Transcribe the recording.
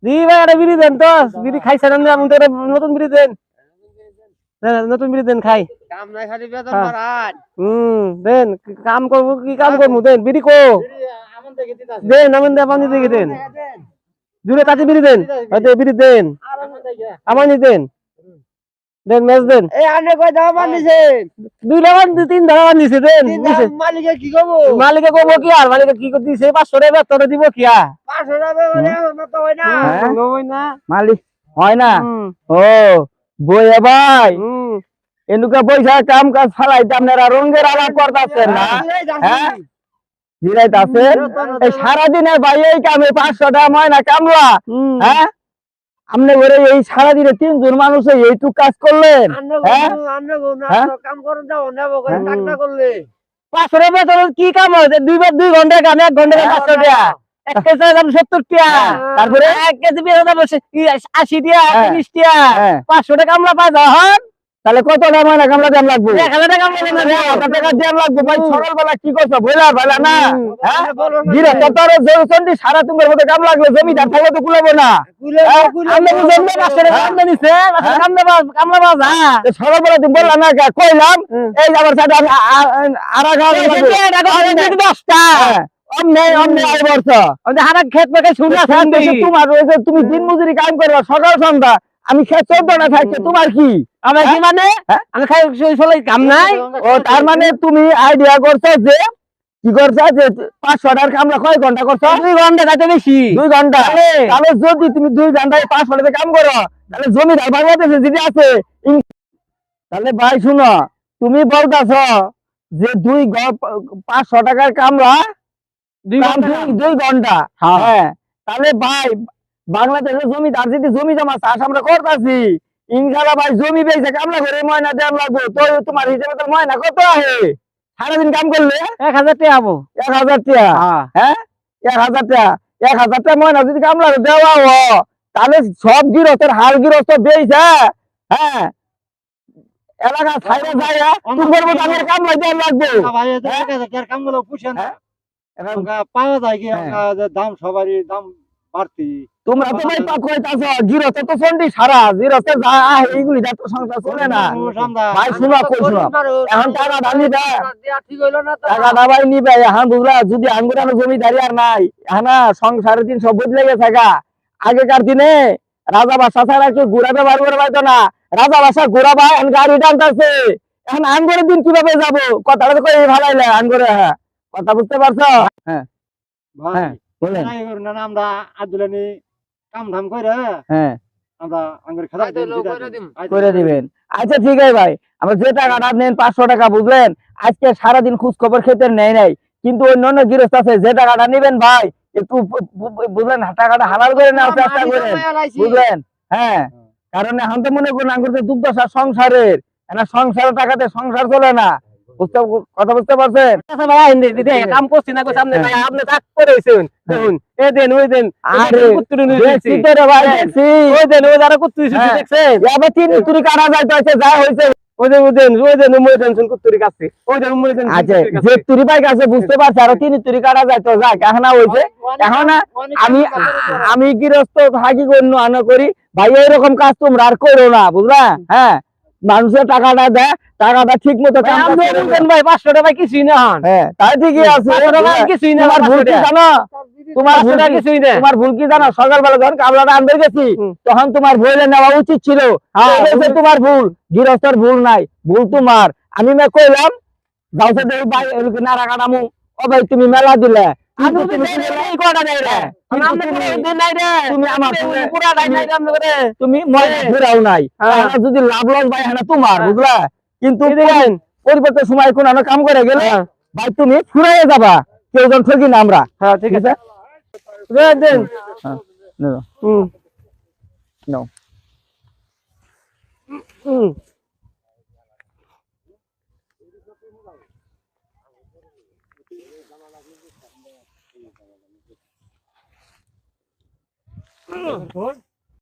দি ভাই একটা বিড়ি দেন তো, বিড়ি খাইছেন আমাদের নতুন বিড়ি দেন, নতুন বিড়ি দেন খাই। কাম নাই খালি বেতন বাড়ান। দেন কাম করবো, কি কাম করবো, দেন বিড়ি কো দেন, আমার আপনি দিকে দেন, জুড়ে কাছে বিড়ি দেন, বিড়ি দেন আমার দেন, দেন মেজ দেন। এই আনে কয় দাম বানিছে? 2 টাকা 3 টাকা বানিছে দেন। মালিকে কি করবো? মালিকে কব কি আর, মালিকে কি দিছে 500 টাকা বেতন দিব কি আর? 500 টাকা করে না তো হয় না। হয় না মালিক হয় না। ও বইয়া ভাই এনুকা পয়সা কাম কাজ ফালাইতে আপনারা রঙের আলাপ করতেছেন না? হ্যাঁ জিরাইতাছেন এই সারাদিনে ভাই এই কামে 500 টাকা ময়না কামলা। হ্যাঁ আপনি ঘরে এই সারাদিনে 3 জন মানুষ এইটুক কাজ করলেন। হ্যাঁ কাম করে দাও নেব করে টাকা করলে 500 টাকা বেতন কি কাম হয়? 2 ঘন্টা কাম, 1 ঘন্টা 500 টাকা, 1 কেজি দাম 70 টাকা, তারপরে 1 কেজি পেঁয়াজ দাম 80 টাকা, 30 টাকা, 500 টাকা কামলা পায় যখন, তাহলে কত টাকা ময়না কামলা দাম লাগবে? 1000 টাকা কামলা দেন। 1000 টাকা দাম লাগবে ভাই। সকালবেলা কি করছো বইলা ভাইলা না? হ্যাঁ জিরা তোর জরুরি সারা তোমার মধ্যে কাম লাগবে, জমিদার থাকলে তো কুলাবো না। আপনি বুঝেন না 500 টাকা কামলা নিছে, 500 কামলা বাজা সকালবেলা তুমি বললা না কইলাম এই আমার সাথে আরাগা 10টা অমনে অমনে আই বর্ষ হারা খেত পাকে শুনে তোমার রয়েছে, তুমি দিন মজুরি কাম করবা সকাল সন্ধ্যা, আমি খেত 14 না থাকছে তোমার কি? আমার কি মানে আমি খাই চলে কাম নাই। ও তার মানে তুমি আইডিয়া করছো যে কি করছো যে 500 টাকার কামলা কয় ঘন্টা করছো? 2 ঘন্টা তাতে বেশি 2 ঘন্টা। তাহলে যদি তুমি 2 ঘন্টায় 500 টাকা কাম করো তাহলে জমিদার বাংলাদেশে যদি আছে তাহলে ভাই শুনো, তুমি বলতাছো যে 500 টাকার কামলা 2 ঘন্টা। হ্যাঁ তাহলে ভাই বাংলাদেশের জমিদার যদি জমি জমা চাষ আমরা করতেছি, ইনশাআল্লাহ ভাই জমি বেচে কামলা করে ময়না দেওয়া লাগবে। তো তোমার হিসেবে তো ময়না কত আহে সারাদিন কাম করলে? 1000 টাকা হবো। 1000 টাকা। হ্যাঁ 1000 টাকা, 1000 টাকা ময়না যদি কামলা দেওয়া হো তাহলে সব গৃহস্থের হাল গৃহস্থ বেচে হ্যাঁ এলাকা ছাইরা যায় তোমার মতো আমার কামলা দেওয়া লাগবে। ভাই এর কামগুলো পুষে না এখন পাওয়া যায় কি দাম সবারই দাম বাড়তি। তোমরা তো ভাই পাক কইতাছো গৃহস্থ তো চন্ডি সারা গৃহস্থ যা এইগুলি যা তো সংসার চলে না। ভাই শুনো কই শুনো, এখন টাকা দামি দা ঠিক হইলো না টাকা দাবাই নিবে এখন বুঝলা, যদি আঙ্গুরানো জমিদারি আর নাই এখন সংসারের দিন সব বদলে গেছে গা। আগেকার দিনে রাজা বাদশা ছাড়া কেউ ঘোড়া ব্যবহার করে পাইতো না, রাজা বাদশা ঘোড়া ভাই গাড়ি টানতেছে। এখন আঙ্গুরের দিন কিভাবে যাবো? কথাটা তো কই ভালাইলে আঙ্গুরে। হ্যাঁ কথা বুঝতে পারছো? হ্যাঁ হ্যাঁ বলেন। আমরা আদুলানি কাম ধাম করে হ্যাঁ আমরা আঙ্গুর খাতা করে দিবেন। আচ্ছা ঠিক আছে ভাই, আমরা যে টাকাটা নেন 500 টাকা বুঝলেন, আজকে সারাদিন খোঁজ খবর খেতে নেই নাই, কিন্তু অন্য গৃহস্থ আছে যে টাকাটা নিবেন ভাই একটু বুঝলেন টাকাটা হালাল করে নেওয়ার চেষ্টা করেন বুঝলেন। হ্যাঁ কারণ এখন তো মনে করুন আঙ্গুর দুর্দশা সংসারের, সংসারের টাকাতে সংসার চলে না। কথা বুঝতে পারছেন? কাম করছি না সামনে ভাই, আপনি তাক করে হইছেন দেখুন, এই দেন ওই দেন আরে কুত্তুরি নিয়ে দেখছি তো রে ভাই, দেখছি ওই দেন ওই যারা কুত্তুরি দেখছেন এবার 3 তুরি কাটা যাইতে হইছে যা হইছে। ওই দেন উমরে টেনশন কুত্তুরি কাছে ওই দেন উমরে টেনশন। আচ্ছা যে তুরি পাই কাছে বুঝতে পারছ, আর 3 তুরি কাটা যাইতো যা এখন হইছে। এখন আমি গৃহস্থ থাকি গণ্য আনা করি ভাই, এরকম কাজ তোমরা আর করো না বুঝলা। হ্যাঁ মানুষের টাকাটা দেয়, টাকাটা ঠিক মতো কাম বলতেন ভাই 500 টাকা কিছুই না হন। হ্যাঁ তাই ঠিকই আছে, কিছুই না। তোমার ভুল কি জানো? তোমার ভুল কিছুই না। তোমার ভুল কি জানো? সকালবেলা যখন কামলাটা আনতে গেছি তখন তোমার বইলে নেওয়া উচিত ছিল। তোমার ভুল, গৃহস্থর ভুল নাই, ভুল তোমার। আমি কইলাম যাও তো দেই ভাই এরকম নারা কাটামু, ও ভাই তুমি মেলা দিলে তুমি ঘুরাও নাই, যদি লাভ লস ভাই হ্যাঁ তোমার বুঝলা। কিন্তু পরিবর্তে সময় কোন কাম করে গেলে ভাই তুমি ফুরাইয়ে যাবা, কেউ জন ঠকি না আমরা। হ্যাঁ ঠিক আছে দেন। নাও